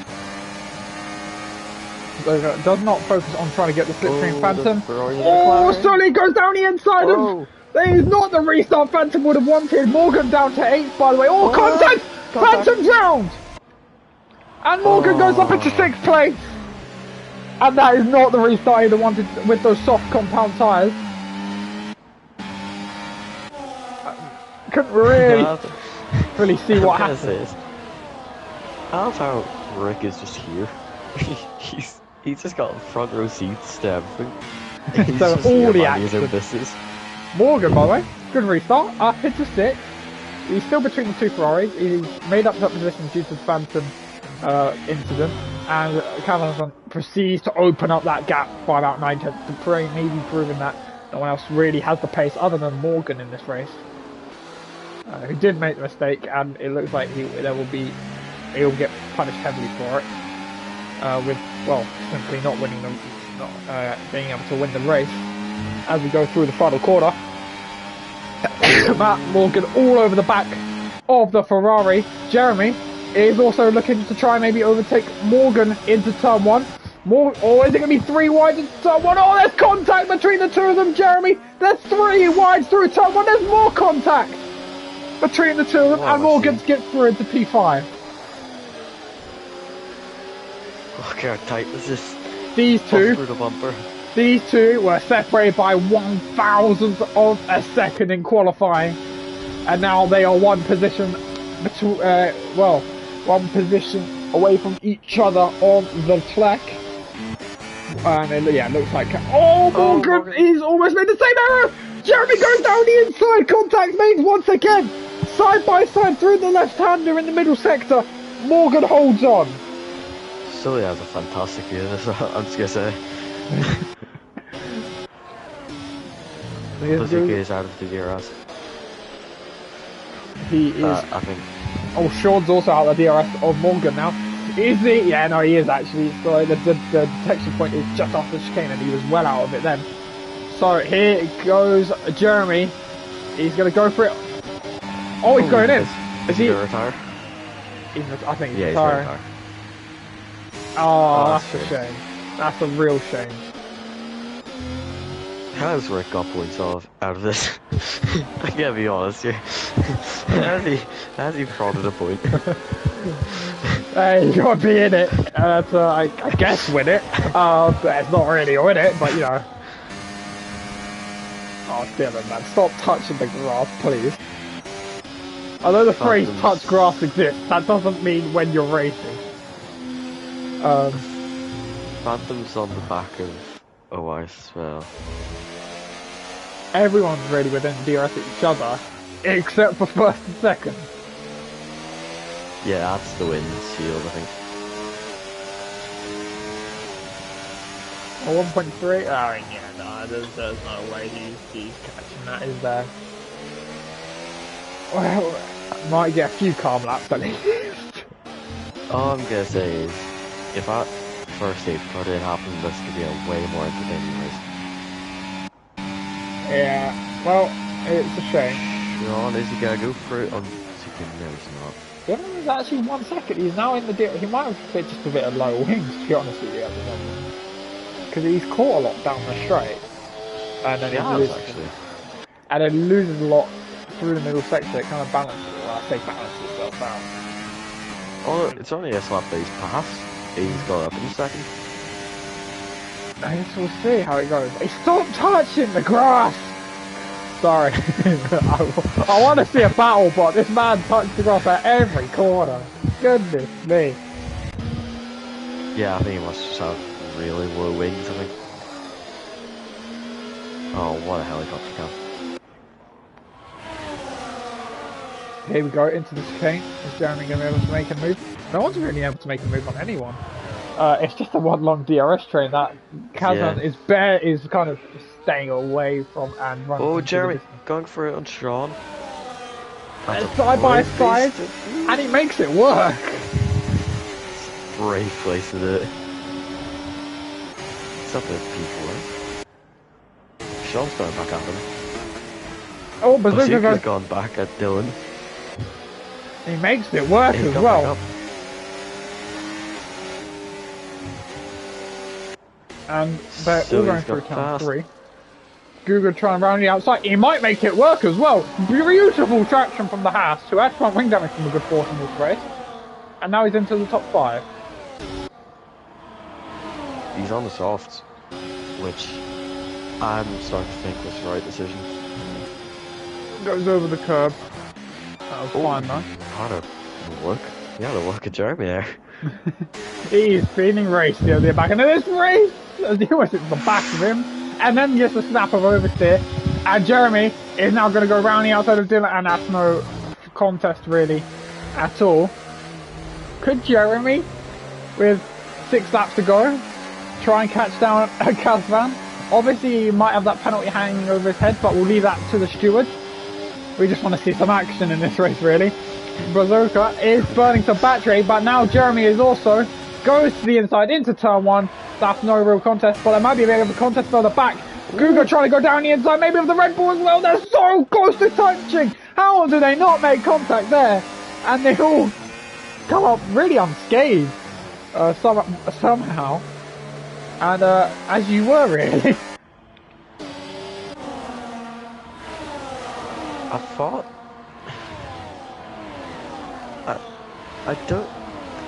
Does not focus on trying to get the slipstream Phantom. Oh, Sully goes down the inside of. That is not the restart Phantom would have wanted. Morgan down to 8th, by the way. Oh, contact! Phantom drowned! And Morgan goes up into 6th place. And that is not the restart he wanted with those soft compound tyres. Couldn't really see what happened. I love how Rick is just here. He's just got front row seats to everything. So all the action. Morgan, by the way, good restart. Up into 6th. He's still between the two Ferraris. He's made up that position due to the Phantom incident. And Kazanson proceeds to open up that gap by about 9 tenths to maybe proving that no one else really has the pace other than Morgan in this race. Who did make the mistake, and it looks like he'll get punished heavily for it. With, well, simply not winning being able to win the race as we go through the final quarter. Matt Morgan all over the back of the Ferrari. Jeremy is also looking to try maybe overtake Morgan into turn 1. Or is it going to be 3 wide into turn 1? Oh, there's contact between the two of them, Jeremy. There's 3 wide through turn 1. There's more contact between the two of them, and Morgan gets through into P5. Look how tight is this? These two were separated by 1,000th of a second in qualifying, and now they are one position away from each other on the track. And it looks like Morgan, he's almost made the same error. Jeremy goes down the inside. Contact made once again, side by side through the left-hander in the middle sector. Morgan holds on. Sully has a fantastic view of this, I'm just gonna say. Buzuki is out of the DRS. He is. I think. Oh, Sean's also out of the DRS of Morgan now. Is he? Yeah, no, he is actually. So the detection point is just off the chicane, and he was well out of it then. So here goes Jeremy. He's gonna go for it. Oh, he's going in. Is he gonna retire? I think he's retiring. He's gonna retire. Oh, that's a shame. That's a real shame. How has Rick got points out of this? I gotta be honest here. Has he prodded a point? Hey, you gotta be in it. I guess win it. But it's not really a win it, but you know. Oh, damn it, man. Stop touching the grass, please. Although the phrase touch grass exists, that doesn't mean when you're racing. Phantom's on the back of OIS as well. Everyone's really within DRS at each other, except for first and second. Yeah, that's the win shield, I think. Oh, 1.3? Oh, yeah, no, there's no way he's catching that, is there? Well, might get a few calm laps at least. All I'm gonna say is, if that first stage car didn't happen, this could be a way more entertaining race. Yeah, well, it's a shame. Sean, is he gonna go for it on second? No, he's not. Yeah, there's actually 1 second. He's now in the he might have hit just a bit of low wings, to be honest with you, at the moment. Because he's caught a lot down the straight. And then he loses a lot through the middle sector. It kind of balances, well, I say balances itself out. Oh, it's only a slap that he's passed. He's got up in a second. I guess we'll see how it goes. Hey, stop touching the grass! Sorry. I want to see a battle, but this man touched the grass at every corner. Goodness me. Yeah, I think he must just have really low wings, I think. Oh, what a helicopter cam. Here we go, into the chicane. Is Jeremy going to be able to make a move? No one's really able to make a move on anyone. It's just a one long DRS train that Kazan is kind of staying away from and running. Oh, Jeremy, going for it on Sean. Side by side, and he makes it work. Brave place to do it. It's up with P4. Sean's going back at him. Oh, Bazooka's gone back at Dylan. He makes it work as well. And they're all going through turn 3. Guga trying around the outside. He might make it work as well. Beautiful traction from the Haas, who had front wing damage from a good force in this race. And now he's into the top 5. He's on the softs, which I'm starting to think was the right decision. Goes over the curb. That was fine though. Had a look. Yeah, the look at Jeremy there. He's feeling racy over the back end of this race as he almost hits the back of him. And then just a snap of oversteer. And Jeremy is now going to go around the outside of Dylan, and that's no contest really at all. Could Jeremy, with 6 laps to go, try and catch down a Kazvan? Obviously he might have that penalty hanging over his head, but we'll leave that to the stewards. We just want to see some action in this race really. Bazooka is burning some battery, but now Jeremy is also goes to the inside into turn 1. That's no real contest, but there might be a bit of a contest further back. Guga trying to go down the inside, maybe with the Red Bull as well. They're so close to touching. How do they not make contact there? And they all come up really unscathed somehow. And as you were really. I thought. I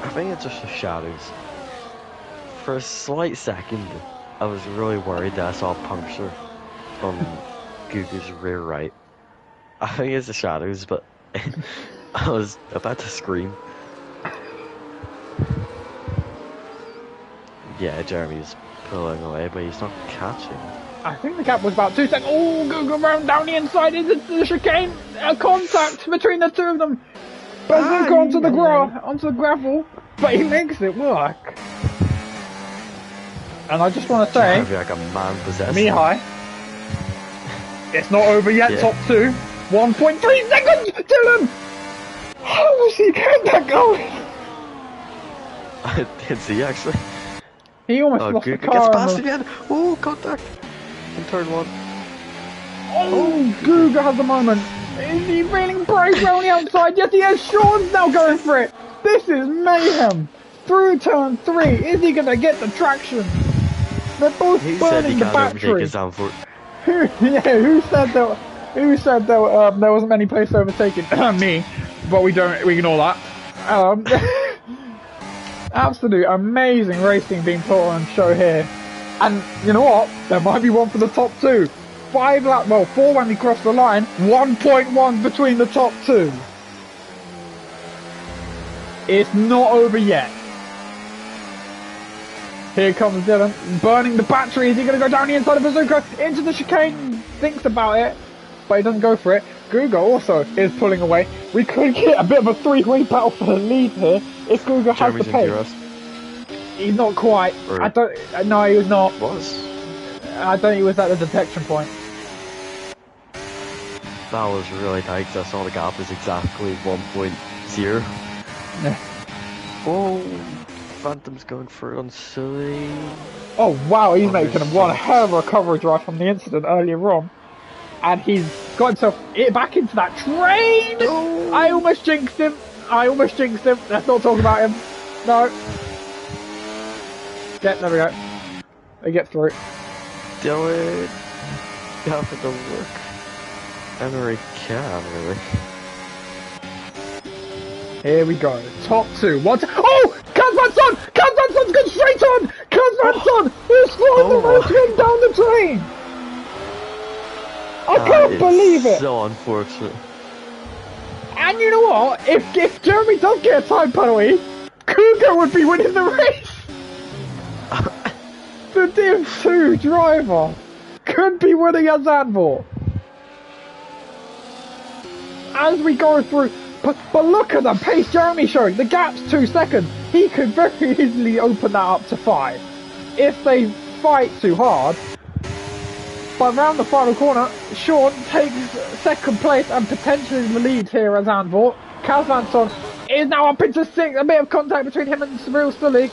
think it's just the shadows. For a slight second, I was really worried that I saw a puncture on Guga's rear right. I think it's the shadows, but I was about to scream. Yeah, Jeremy's pulling away, but he's not catching. I think the gap was about 2 seconds. Oh, Guga round down the inside into the chicane. A contact between the two of them. Bazooka onto the gravel, but he makes it work. And I just want to say, like a man possessed. Mihai, it's not over yet. Yeah. Top 2, 1.3 seconds. Dylan, how does he get that going? I did see actually. He almost lost the Guga car. gets past again. Oh, contact in turn 1. Oh, Guga has a moment. Is he feeling brave around the outside? Yes, he is. Sean's now going for it. This is mayhem. Through turn 3, is he going to get the traction? They're both burning the battery. Zandvoort. Who said there wasn't many places overtaken? Me, but we ignore that. Absolute amazing racing being put on show here, and you know what? There might be one for the top 2. 4 when we cross the line. 1.1 between the top 2. It's not over yet. Here comes Dylan, burning the battery. Is he going to go down the inside of Bazooka into the chicane? Thinks about it, but he doesn't go for it. Guga also is pulling away. We could get a bit of a three-way battle for the lead here if Guga has the pace. He's not quite. No, he was not. I don't think he was at the detection point. That was really tight because I saw the gap is exactly 1.0. Yeah. Oh, Phantom's going for it on Silly. Oh wow, he's making one hell of a recovery drive from the incident earlier on. And he's got himself back into that train! Oh. I almost jinxed him. Let's not talk about him. No. Yeah, there we go. They get through. Do it. Half of the work. I don't really care, really. Here we go. Top 2. What? Oh! Kazmanson! Kazmanson's gone straight on! Kazmanson is flying the race down the train! I can't believe it! So unfortunate. And you know what? If Jeremy does get a time penalty, Guga would be winning the race! The Div 2 driver could be winning at Zandvoort. As we go through, but look at the pace Jeremy's showing. The gap's 2 seconds. He could very easily open that up to 5 if they fight too hard. But around the final corner, Sean takes second place and potentially the lead here at Zandvoort. Kazmanson is now up into 6. A bit of contact between him and Cyril Stully.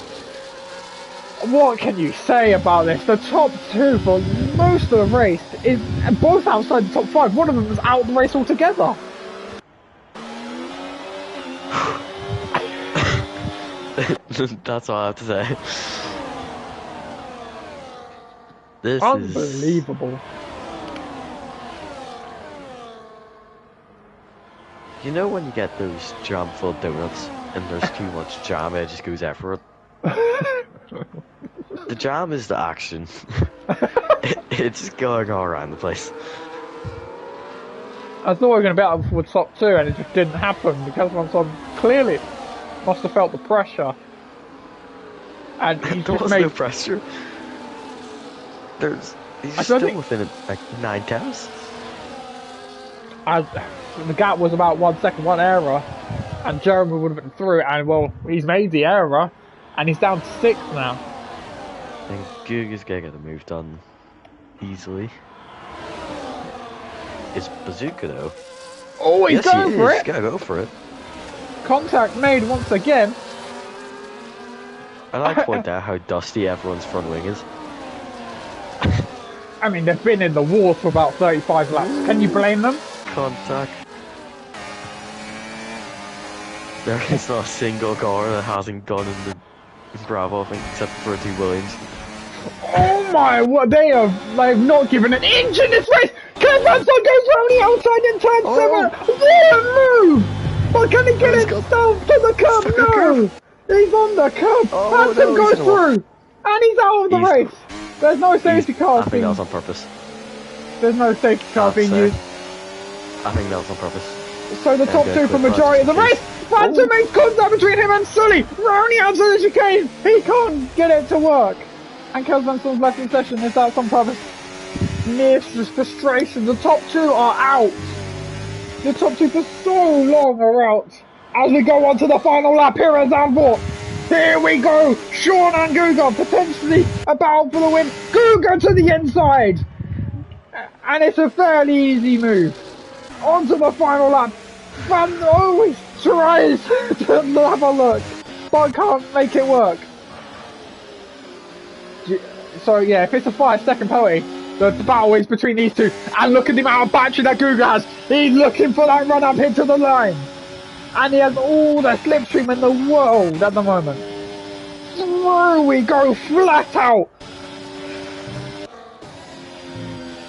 What can you say about this? The top 2 for most of the race is both outside the top 5. One of them is out of the race altogether. That's all I have to say. This unbelievable. Is... You know when you get those jam-filled donuts and there's too much jam, it just goes out for it. The jam is the action. It's going all around the place. I thought we were going to be out with top 2 and it just didn't happen because Manson clearly must have felt the pressure. And he there just was made... no pressure. He's still within it, like 9 tenths. The gap was about 1 second, one error, and Jeremy would have been through. And well, he's made the error, and he's down to 6 now. I think Guga's gonna get the move done easily. It's Bazooka though. Oh, he's going for it! He's gotta go for it. Contact made once again. I like to point out how dusty everyone's front wing is. I mean, they've been in the war for about 35 laps. Can you blame them? Contact. There is not a single car that hasn't gone in the Bravo, I think, except for 2 Williams. Oh my, what they've not given an inch in this race! Kevin goes round the outside in turn 7! What a move! But can he get himself to the curb? No! He's on the curb! Hansen goes through! And he's out of the race! There's no safety car. I think that was on purpose. There's no safety car being used. I think that was on purpose. So the top 2 for majority of the race! Phantom makes contact between him and Sully! Round the outside of the chicane! He can't get it to work! And Kelsman's left in session. Is that on purpose? Nif's frustration. The top 2 are out. The top 2 for so long are out. As we go on to the final lap here at Zandvoort. Here we go. Sean and Guga potentially a battle for the win. Guga to the inside. And it's a fairly easy move. On to the final lap. Van always tries to have a look, but can't make it work. So yeah, if it's a 5-second penalty, the battle is between these two. And look at the amount of battery that Guga has. He's looking for that run up hit to the line. And he has all the slipstream in the world at the moment. Through we go, flat out.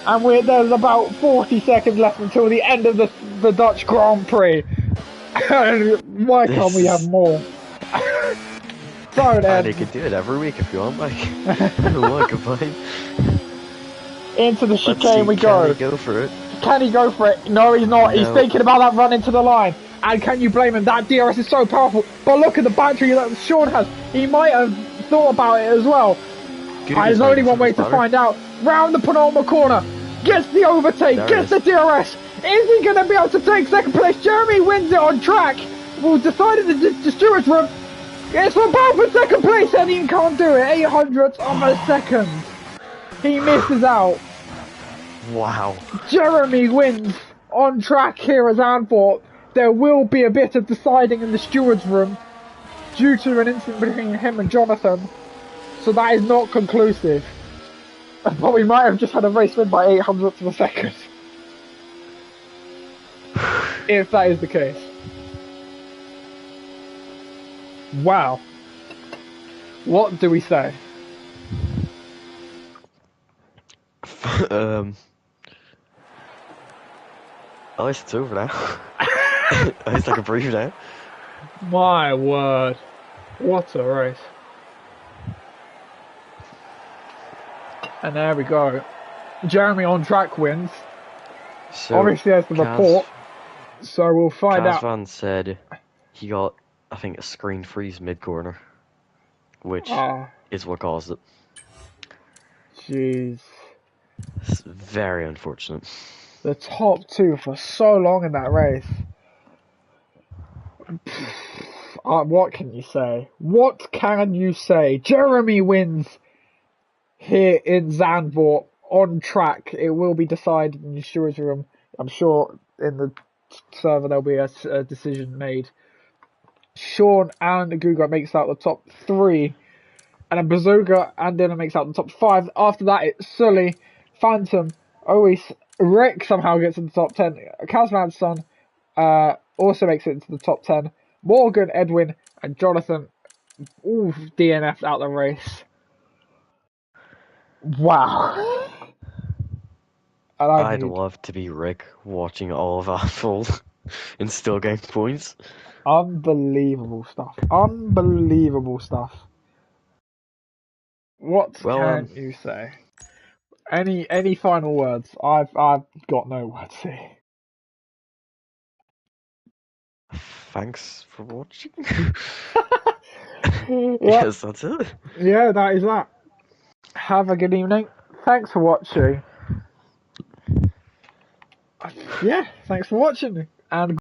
And there's about 40 seconds left until the end of the Dutch Grand Prix. Why can't we have more? So then, they could do it every week if you want, Mike. What a complaint. Into the chicane we go. Can he go for it? Can he go for it? No, he's not. No. He's thinking about that run into the line. And can you blame him? That DRS is so powerful. But look at the battery that Sean has. He might have thought about it as well. There's only one way to find out. Round the penultimate corner. Gets the overtake. Gets the DRS. Is he going to be able to take second place? Jeremy wins it on track. We'll decide in the stewards room. It's for both for second place and he can't do it. 800ths of a second. He misses out. Wow. Jeremy wins on track here at Zandvoort. There will be a bit of deciding in the stewards room due to an incident between him and Jonathan. So that is not conclusive. But we might have just had a race win by 800ths of a second. If that is the case. Wow. What do we say? Oh, it's over now. It's like a breathe now. My word. What a race. And there we go. Jeremy on track wins. So obviously there's the report. So we'll find out. Kazvan said he got, I think, a screen freeze mid-corner. Which is what caused it. Jeez. It's very unfortunate. The top 2 for so long in that race. What can you say? What can you say? Jeremy wins here in Zandvoort on track. It will be decided in the stewards room. I'm sure in the server there'll be a decision made. Sean and Guga makes out the top 3. And then Bazooka and Dylan makes out the top 5. After that, it's Sully, Phantom, always Rick somehow gets into the top 10. Kazman's son also makes it into the top 10. Morgan, Edwin, and Jonathan all DNF'd out the race. Wow. And I'd love to be Rick watching all of that unfold and still getting points. Unbelievable stuff. Unbelievable stuff. What can you say? Any final words? I've got no words here. Thanks for watching. Yep. Yes, that's it. Yeah, that is that. Have a good evening. Thanks for watching. Yeah, thanks for watching. And